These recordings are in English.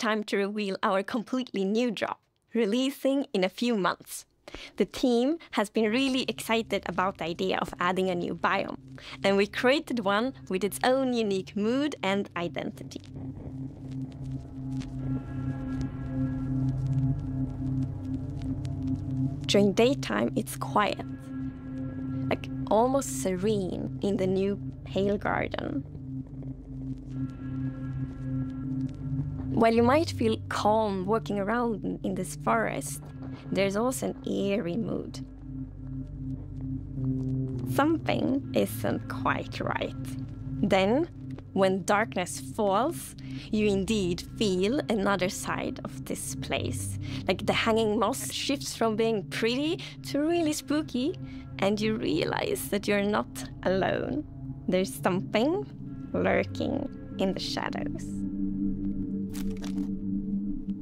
time to reveal our completely new drop, releasing in a few months. The team has been really excited about the idea of adding a new biome, and we created one with its own unique mood and identity. During daytime, it's quiet, like almost serene in the new pale garden. While you might feel calm walking around in this forest, there's also an eerie mood. Something isn't quite right. Then, when darkness falls, you indeed feel another side of this place. Like the hanging moss shifts from being pretty to really spooky, and you realize that you're not alone. There's something lurking in the shadows.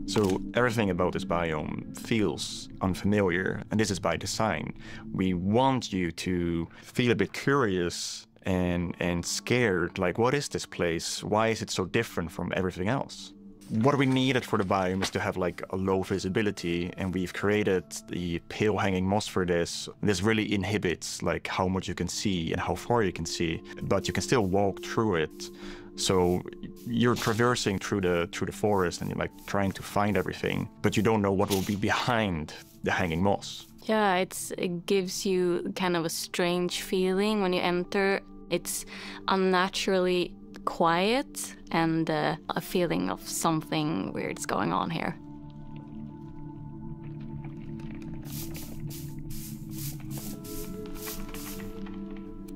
So everything about this biome feels unfamiliar, and this is by design. We want you to feel a bit curious and scared, like, what is this place? Why is it so different from everything else? What we needed for the biome is to have like a low visibility, and we've created the pale hanging moss for this. This really inhibits like how much you can see and how far you can see, but you can still walk through it. So you're traversing through the forest and you're like trying to find everything, but you don't know what will be behind the hanging moss. Yeah, it gives you kind of a strange feeling when you enter. It's unnaturally quiet and a feeling of something weird's going on here.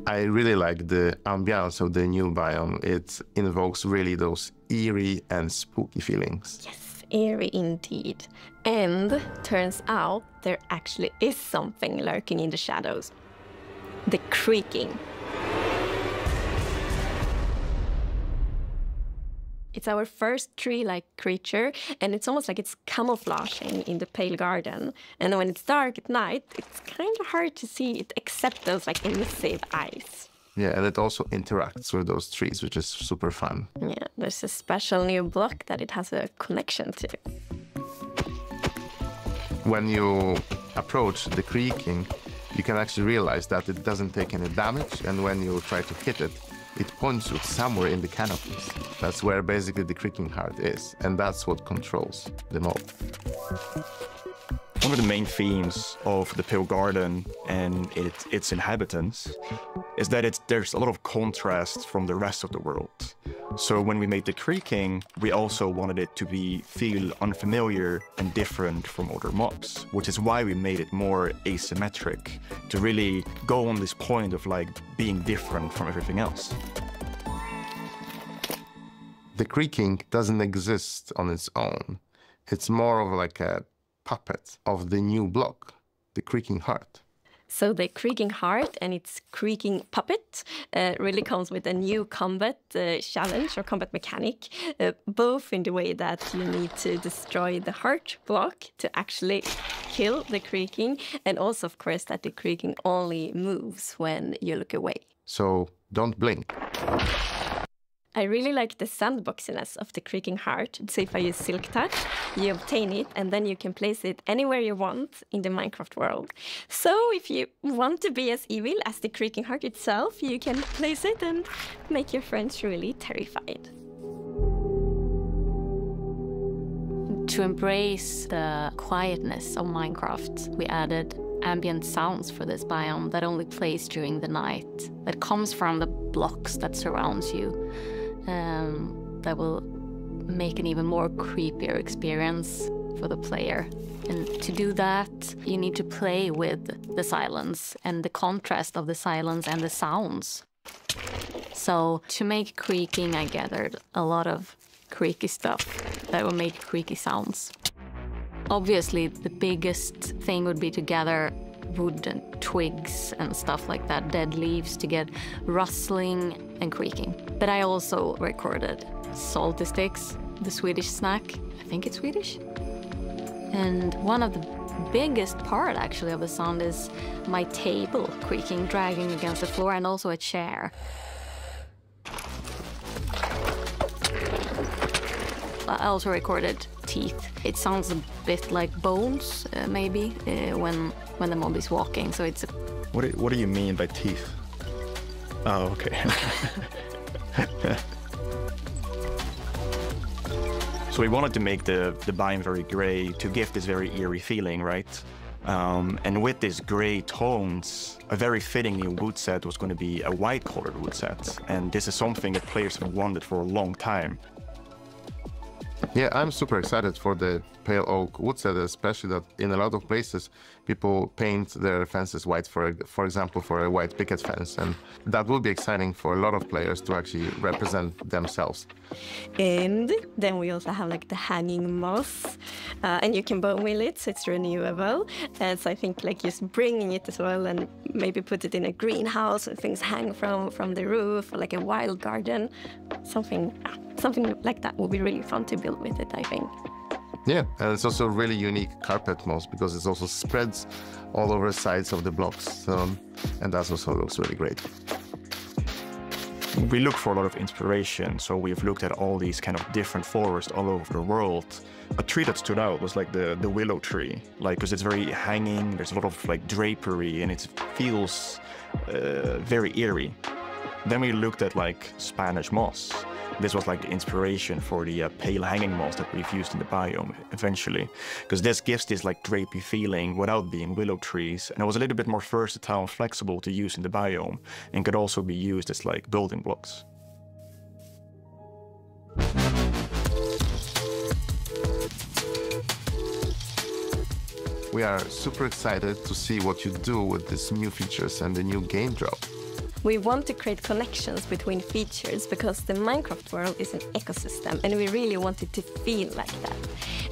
I really like the ambiance of the new biome. It invokes really those eerie and spooky feelings. Yes, eerie indeed. And turns out there actually is something lurking in the shadows. The creaking. It's our first tree-like creature, and it's almost like it's camouflaging in the pale garden. And when it's dark at night, it's kind of hard to see it except those like emissive eyes. Yeah, and it also interacts with those trees, which is super fun. Yeah, there's a special new block that it has a connection to. When you approach the creaking, you can actually realize that it doesn't take any damage, and when you try to hit it, it points you somewhere in the canopies. That's where basically the creaking heart is, and that's what controls the mob. One of the main themes of the Pale Garden and its inhabitants is that there's a lot of contrast from the rest of the world. So when we made the Creaking, we also wanted it to feel unfamiliar and different from other mobs, which is why we made it more asymmetric, to really go on this point of like being different from everything else. The Creaking doesn't exist on its own. It's more of like a puppet of the new block, the Creaking heart. So the Creaking heart and its creaking puppet really comes with a new combat challenge or combat mechanic, both in the way that you need to destroy the heart block to actually kill the Creaking, and also, of course, that the Creaking only moves when you look away. So don't blink. I really like the sandboxiness of the Creaking heart. So if I use Silk Touch, you obtain it, and then you can place it anywhere you want in the Minecraft world. So if you want to be as evil as the Creaking heart itself, you can place it and make your friends really terrified. To embrace the quietness of Minecraft, we added ambient sounds for this biome that only plays during the night, that comes from the blocks that surrounds you. That will make an even more creepier experience for the player. And to do that, you need to play with the silence and the contrast of the silence and the sounds. So to make Creaking, I gathered a lot of creaky stuff that will make creaky sounds. Obviously, the biggest thing would be to gather wood and twigs and stuff like that, dead leaves, to get rustling and creaking. But I also recorded salty sticks, the Swedish snack. I think it's Swedish. And one of the biggest part, actually, of the sound is my table creaking, dragging against the floor, and also a chair. I also recorded teeth. It sounds a bit like bones, maybe, when the mob is walking. So it's. What do you mean by teeth? Oh, okay. So we wanted to make the biome very gray to give this very eerie feeling, right? And with these gray tones, a very fitting new wood set was going to be a white-colored wood set. And this is something that players have wanted for a long time. Yeah, I'm super excited for the pale oak wood set, especially that in a lot of places people paint their fences white, for example, for a white picket fence. And that will be exciting for a lot of players to actually represent themselves. And then we also have like the hanging moss, and you can bone wheel it, so it's renewable. So I think like just bringing it as well and maybe put it in a greenhouse and things hang from the roof, or like a wild garden, something like that will be really fun to build with it, I think. Yeah, and it's also really unique carpet moss because it also spreads all over the sides of the blocks, and that also looks really great. We look for a lot of inspiration, so we've looked at all these kind of different forests all over the world. A tree that stood out was like the willow tree, like because it's very hanging, there's a lot of like drapery, and it feels very eerie. Then we looked at like Spanish moss. This was like the inspiration for the pale hanging moss that we've used in the biome eventually, because this gives this like drapey feeling without being willow trees, and it was a little bit more versatile and flexible to use in the biome, and could also be used as like building blocks. We are super excited to see what you do with these new features and the new game drop. We want to create connections between features because the Minecraft world is an ecosystem and we really want it to feel like that.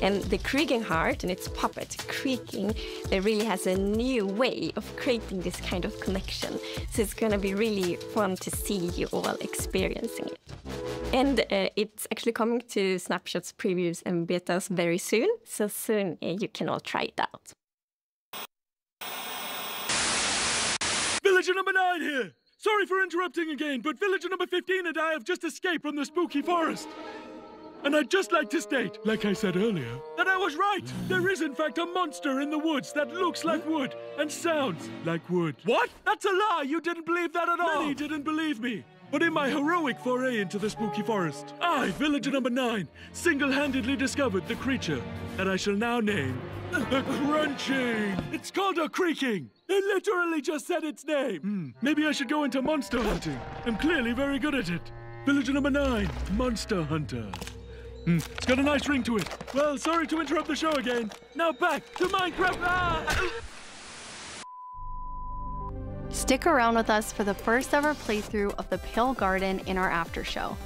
And the Creaking heart and its puppet, Creaking, it really has a new way of creating this kind of connection. So it's going to be really fun to see you all experiencing it. And it's actually coming to snapshots, previews and betas very soon. So soon you can all try it out. Villager number 9 here! Sorry for interrupting again, but villager number 15 and I have just escaped from the spooky forest. And I'd just like to state, like I said earlier, that I was right. There is in fact a monster in the woods that looks like wood and sounds like wood. What? That's a lie! You didn't believe that at all! Many didn't believe me. But in my heroic foray into the spooky forest, I, villager number 9, single-handedly discovered the creature that I shall now name the Crunching. It's called a Creaking. It literally just said its name. Maybe I should go into monster hunting. I'm clearly very good at it. Villager number 9, Monster Hunter. It's got a nice ring to it. Well, sorry to interrupt the show again. Now back to Minecraft. Stick around with us for the first ever playthrough of the Pale Garden in our after show.